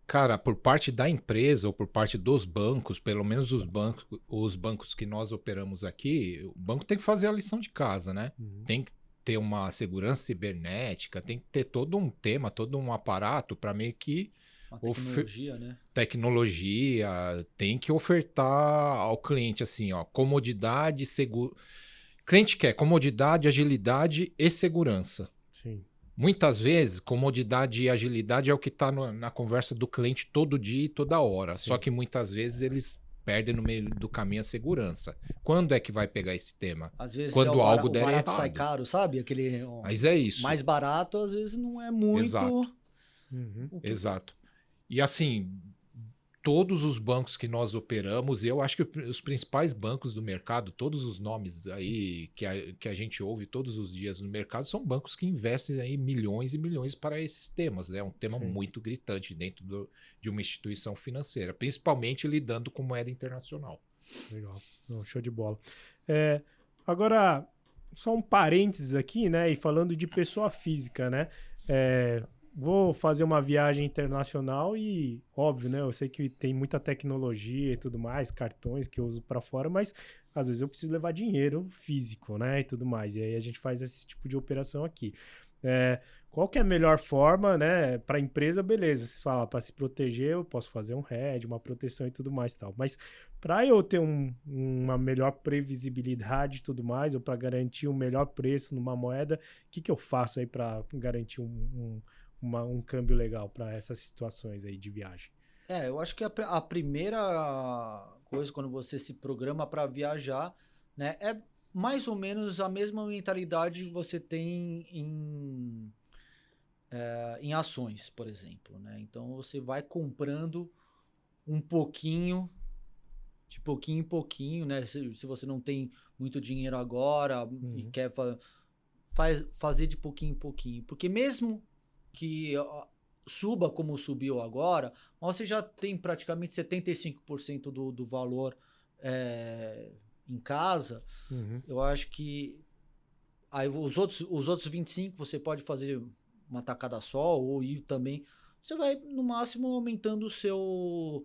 Cara, por parte da empresa ou por parte dos bancos, pelo menos os bancos que nós operamos aqui, o banco tem que fazer a lição de casa, né? Tem que ter uma segurança cibernética, tem que ter todo um tema, todo um aparato para meio que... Uma tecnologia, né? Tecnologia, tem que ofertar ao cliente assim, ó, comodidade, cliente quer comodidade, agilidade e segurança. Sim. Muitas vezes, comodidade e agilidade é o que está na conversa do cliente todo dia e toda hora. Sim. Só que muitas vezes eles perdem no meio do caminho a segurança. Quando é que vai pegar esse tema? Às vezes Quando algo o der barato errado. sai caro, sabe? Aquele Mas é isso. mais barato, às vezes, não é muito... Exato. Uhum. Exato. E assim, todos os bancos que nós operamos, eu acho que os principais bancos do mercado, todos os nomes aí que a gente ouve todos os dias no mercado, são bancos que investem aí milhões e milhões para esses temas. É um tema Sim. muito gritante dentro de uma instituição financeira, principalmente lidando com moeda internacional. Legal. Não, show de bola. Agora, só um parênteses aqui, né? E falando de pessoa física, né? Vou fazer uma viagem internacional e, óbvio, né? Eu sei que tem muita tecnologia e tudo mais, cartões que eu uso para fora, mas às vezes eu preciso levar dinheiro físico, né? E tudo mais. E aí a gente faz esse tipo de operação aqui. Qual que é a melhor forma, né? Para a empresa, beleza. Você fala, para se proteger, eu posso fazer um hedge, uma proteção e tudo mais e tal. Mas para eu ter uma melhor previsibilidade e tudo mais, ou para garantir um melhor preço numa moeda, o que eu faço aí para garantir um câmbio legal para essas situações aí de viagem? Eu acho que a primeira coisa quando você se programa para viajar, né, é mais ou menos a mesma mentalidade que você tem em ações, por exemplo, né? Então você vai comprando um pouquinho, de pouquinho em pouquinho, né? Se você não tem muito dinheiro agora e quer fazer de pouquinho em pouquinho, porque mesmo que suba como subiu agora, você já tem praticamente 75% do valor em casa. Eu acho que aí os outros 25% você pode fazer uma tacada só ou ir também. Você vai, no máximo, aumentando o seu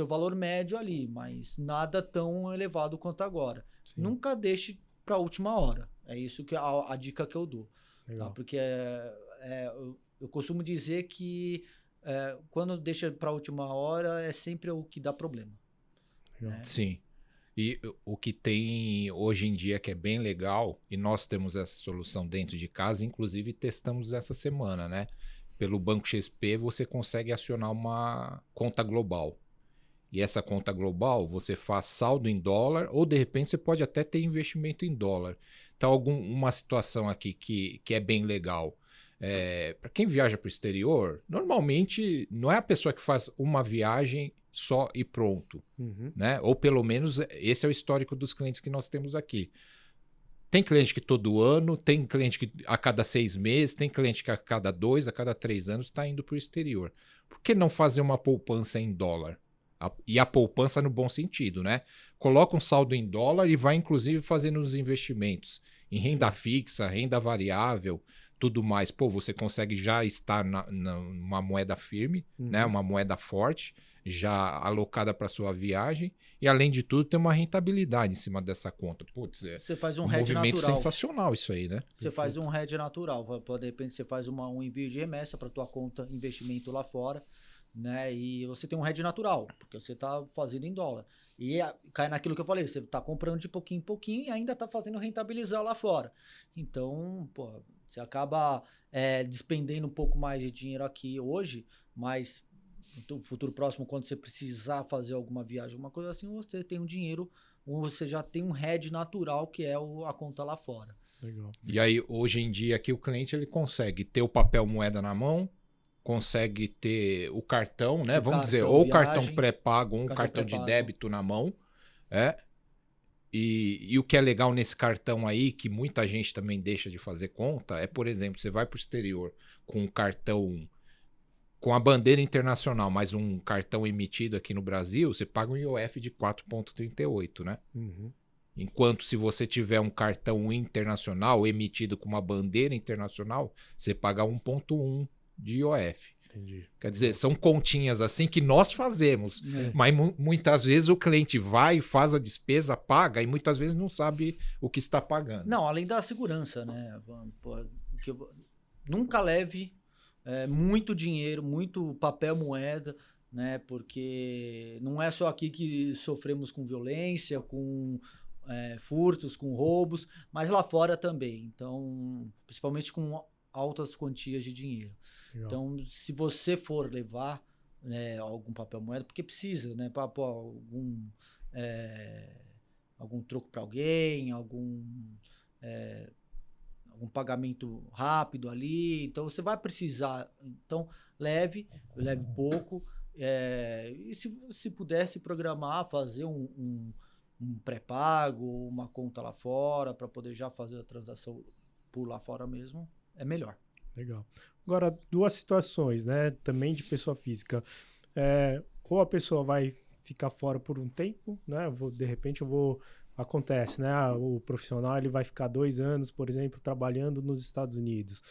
valor médio ali, mas nada tão elevado quanto agora. Sim. Nunca deixe para a última hora. É isso que a dica que eu dou. Tá? Porque eu costumo dizer que quando deixa para a última hora é sempre o que dá problema. Né? Sim. E o que tem hoje em dia que é bem legal, e nós temos essa solução dentro de casa, inclusive testamos essa semana, né? Pelo Banco XP você consegue acionar uma conta global. E essa conta global você faz saldo em dólar ou de repente você pode até ter investimento em dólar. Então uma situação aqui que é bem legal. Para quem viaja para o exterior, normalmente não é a pessoa que faz uma viagem só e pronto, né? Ou pelo menos esse é o histórico dos clientes que nós temos aqui. Tem cliente que todo ano, tem cliente que a cada 6 meses, tem cliente que a cada 2, a cada 3 anos está indo para o exterior. Por que não fazer uma poupança em dólar? E a poupança no bom sentido, né? Coloca um saldo em dólar e vai inclusive fazendo os investimentos em renda fixa, renda variável, tudo mais. Pô, você consegue já estar numa moeda firme, né? Uma moeda forte, já alocada para sua viagem e, além de tudo, tem uma rentabilidade em cima dessa conta. Putz, você faz um movimento natural. sensacional isso aí, né? Você faz um hedge natural. De repente você faz um envio de remessa para tua conta investimento lá fora, né? E você tem um hedge natural, porque você está fazendo em dólar. E cai naquilo que eu falei, você está comprando de pouquinho em pouquinho e ainda está fazendo rentabilizar lá fora. Então, pô, você acaba despendendo um pouco mais de dinheiro aqui hoje, mas no futuro próximo, quando você precisar fazer alguma viagem, alguma coisa assim, você tem um dinheiro, ou você já tem um hedge natural, que é a conta lá fora. Legal. E aí, hoje em dia, aqui o cliente ele consegue ter o papel moeda na mão, consegue ter o cartão, né? Vamos dizer, ou o cartão pré-pago, ou um cartão de débito na mão. E o que é legal nesse cartão aí, que muita gente também deixa de fazer conta, é, por exemplo, você vai para o exterior com um cartão com a bandeira internacional, mais um cartão emitido aqui no Brasil, você paga um IOF de 4,38, né? Enquanto se você tiver um cartão internacional emitido com uma bandeira internacional, você paga 1,1 de IOF. Entendi. Quer dizer, são continhas assim que nós fazemos, mas muitas vezes o cliente vai, faz a despesa, paga e muitas vezes não sabe o que está pagando. Não, além da segurança, né? Nunca leve muito dinheiro, muito papel moeda, né? Porque não é só aqui que sofremos com violência, com furtos, com roubos, mas lá fora também. Então, principalmente com altas quantias de dinheiro. Legal. Então, se você for levar, né, algum papel moeda, porque precisa, né, para algum troco para alguém, algum pagamento rápido ali, então você vai precisar. Então, leve pouco, e se pudesse programar, fazer um pré-pago, uma conta lá fora, para poder já fazer a transação por lá fora mesmo, é melhor. Legal. Agora, duas situações, né? Também de pessoa física. Ou a pessoa vai ficar fora por um tempo, né? De repente acontece, né? O profissional ele vai ficar 2 anos, por exemplo, trabalhando nos Estados Unidos.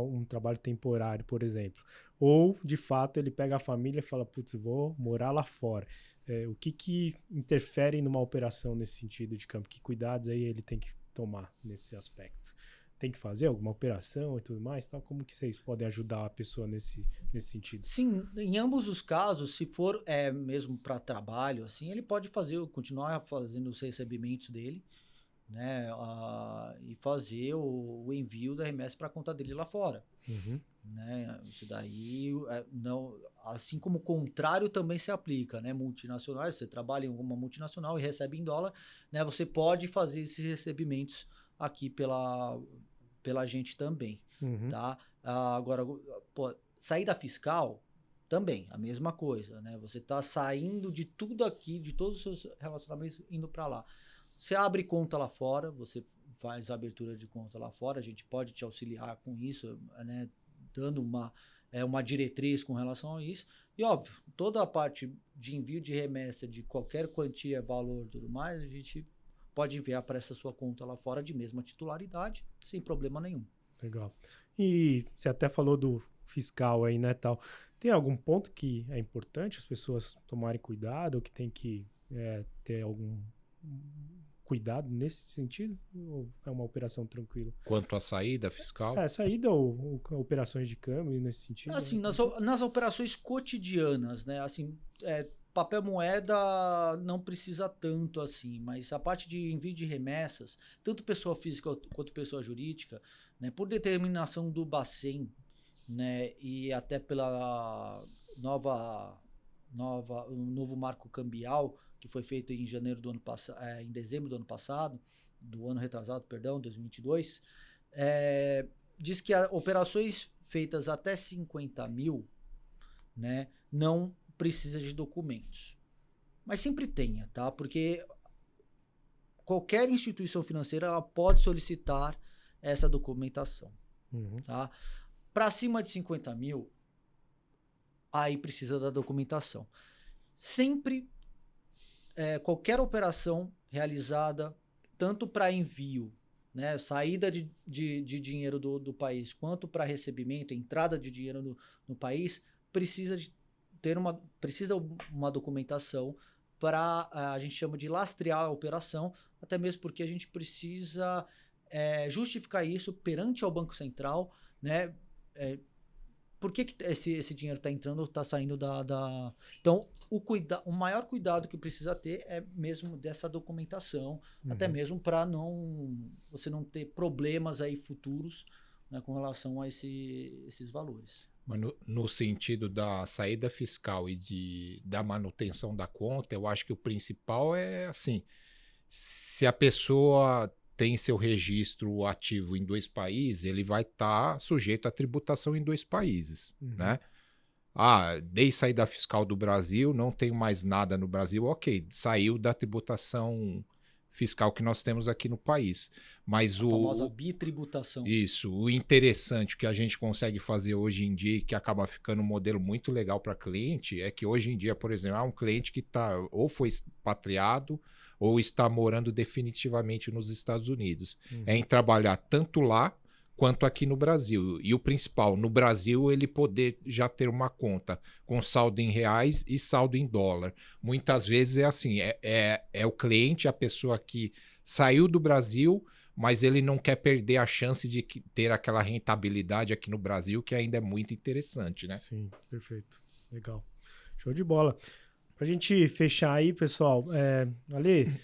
Um trabalho temporário, por exemplo. Ou, de fato, ele pega a família e fala, putz, vou morar lá fora. O que interfere numa operação nesse sentido de campo? Que cuidados aí ele tem que tomar nesse aspecto? Tem que fazer alguma operação e tudo mais? Tal? Como que vocês podem ajudar a pessoa nesse sentido? Sim, em ambos os casos, se for mesmo para trabalho, assim, ele pode continuar fazendo os recebimentos dele, né, e fazer o envio da remessa para a conta dele lá fora. Uhum. Né? Isso daí, não, assim como o contrário também se aplica, né? Multinacionais, você trabalha em alguma multinacional e recebe em dólar, né? Você pode fazer esses recebimentos aqui pela gente também, Uhum. tá? Agora, saída fiscal também, a mesma coisa, né? Você está saindo de tudo aqui, de todos os seus relacionamentos, indo para lá. Você abre conta lá fora, você faz a abertura de conta lá fora, a gente pode te auxiliar com isso, né? Dando uma diretriz com relação a isso. E, óbvio, toda a parte de envio de remessa de qualquer quantia, valor e tudo mais, a gente pode enviar para essa sua conta lá fora de mesma titularidade, sem problema nenhum. Legal. E você até falou do fiscal aí, né, tal. Tem algum ponto que é importante as pessoas tomarem cuidado ou que tem que ter algum cuidado nesse sentido? Ou é uma operação tranquila? Quanto à saída fiscal? Saída ou operações de câmbio nesse sentido? Assim, né? nas operações cotidianas, né? Assim, papel moeda não precisa tanto assim, mas a parte de envio de remessas, tanto pessoa física quanto pessoa jurídica, né? Por determinação do Bacen, né? E até pela novo marco cambial que foi feito em dezembro do ano passado, do ano retrasado, perdão, 2022, diz que operações feitas até 50 mil, né, não precisa de documentos. Mas sempre tenha, tá? Porque qualquer instituição financeira ela pode solicitar essa documentação. Uhum. Tá? Para cima de 50 mil, aí precisa da documentação. Sempre, qualquer operação realizada, tanto para envio, né, saída de dinheiro do país, quanto para recebimento, entrada de dinheiro no país, precisa ter uma documentação para, a gente chama de lastrear a operação, até mesmo porque a gente precisa justificar isso perante ao Banco Central, né? Por que esse dinheiro está entrando ou está saindo da... Então, o maior cuidado que precisa ter é mesmo dessa documentação, até mesmo para você não ter problemas aí futuros, né, com relação a esses valores. Mas no sentido da saída fiscal e da manutenção da conta, eu acho que o principal é assim, se a pessoa tem seu registro ativo em 2 países, ele vai estar sujeito à tributação em 2 países, né? Dei saída fiscal do Brasil, não tenho mais nada no Brasil, ok, saiu da tributação fiscal que nós temos aqui no país. Mas a famosa bitributação. Isso, o interessante que a gente consegue fazer hoje em dia, que acaba ficando um modelo muito legal para cliente, é que hoje em dia, por exemplo, há um cliente que ou foi expatriado ou está morando definitivamente nos Estados Unidos. Em trabalhar tanto lá quanto aqui no Brasil. E o principal, no Brasil, ele poder já ter uma conta com saldo em reais e saldo em dólar. Muitas vezes é assim, é o cliente, a pessoa que saiu do Brasil, mas ele não quer perder a chance de ter aquela rentabilidade aqui no Brasil, que ainda é muito interessante, né? Sim, perfeito. Legal. Show de bola. Pra gente fechar aí, pessoal, Ale,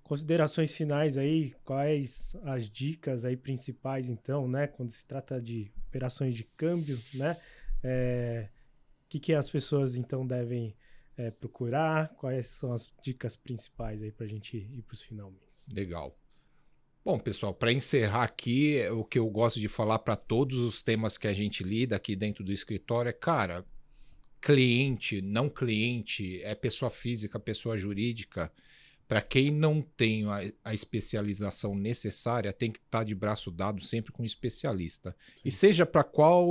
considerações finais aí, quais as dicas aí principais, então, né? Quando se trata de operações de câmbio, né? Que as pessoas, então, devem procurar? Quais são as dicas principais aí para a gente ir para os finalmente? Legal. Bom, pessoal, para encerrar aqui, o que eu gosto de falar para todos os temas que a gente lida aqui dentro do escritório é, cara, cliente, não cliente, é pessoa física, pessoa jurídica. Para quem não tem a especialização necessária, tem que estar de braço dado sempre com um especialista. Sim. E seja para qual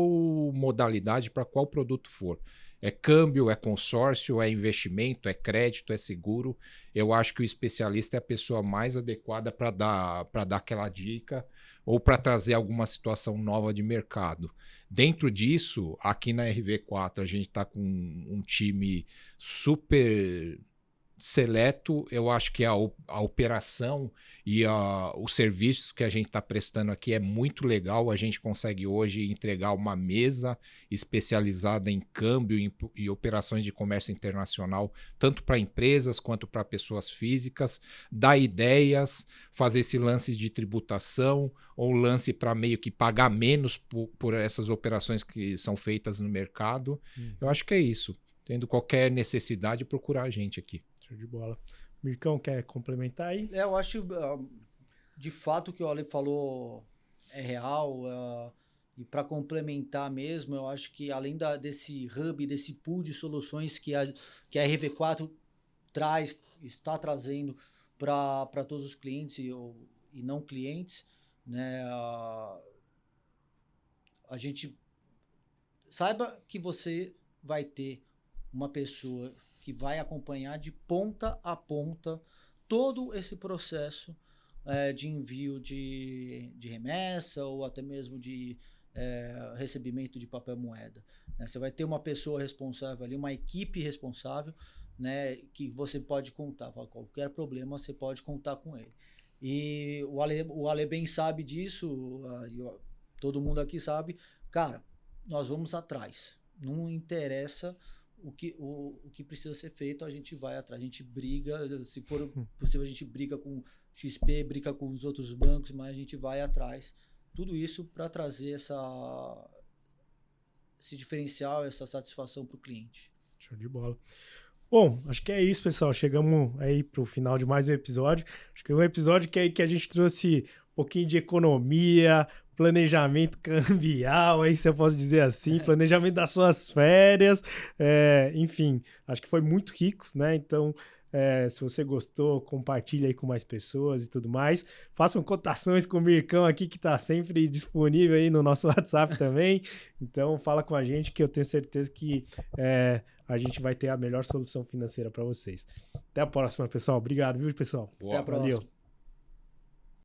modalidade, para qual produto for. É câmbio, é consórcio, é investimento, é crédito, é seguro. Eu acho que o especialista é a pessoa mais adequada para dar aquela dica ou para trazer alguma situação nova de mercado. Dentro disso, aqui na RV4, a gente está com um time super seleto. Eu acho que a operação e os serviços que a gente está prestando aqui é muito legal. A gente consegue hoje entregar uma mesa especializada em câmbio e operações de comércio internacional, tanto para empresas quanto para pessoas físicas, dar ideias, fazer esse lance de tributação ou lance para meio que pagar menos por essas operações que são feitas no mercado. Eu acho que é isso. Tendo qualquer necessidade, procurar a gente aqui. Show de bola. Mircão, quer complementar aí? Eu acho, de fato, o que o Ale falou é real. E para complementar mesmo, eu acho que além desse hub, desse pool de soluções que a RV4 está trazendo para todos os clientes e não clientes, né? A gente saiba que você vai ter uma pessoa que vai acompanhar de ponta a ponta todo esse processo de envio de remessa ou até mesmo de recebimento de papel moeda. Né? Você vai ter uma pessoa responsável ali, uma equipe responsável, né, que você pode contar. Qualquer problema, você pode contar com ele. E o Ale bem sabe disso, todo mundo aqui sabe. Cara, nós vamos atrás. Não interessa o que precisa ser feito, a gente vai atrás, a gente briga, se for possível a gente briga com XP, briga com os outros bancos, mas a gente vai atrás. Tudo isso para trazer esse diferencial, essa satisfação para o cliente. Show de bola. Bom, acho que é isso, pessoal. Chegamos aí para o final de mais um episódio. Acho que é um episódio que a gente trouxe um pouquinho de economia, planejamento cambial, aí se eu posso dizer assim, planejamento das suas férias, enfim, acho que foi muito rico, né? Então, se você gostou, compartilha aí com mais pessoas e tudo mais. Façam cotações com o Mircão aqui, que está sempre disponível aí no nosso WhatsApp também. Então, fala com a gente que eu tenho certeza que a gente vai ter a melhor solução financeira para vocês. Até a próxima, pessoal. Obrigado, viu, pessoal? Boa. Até a próxima. Valeu.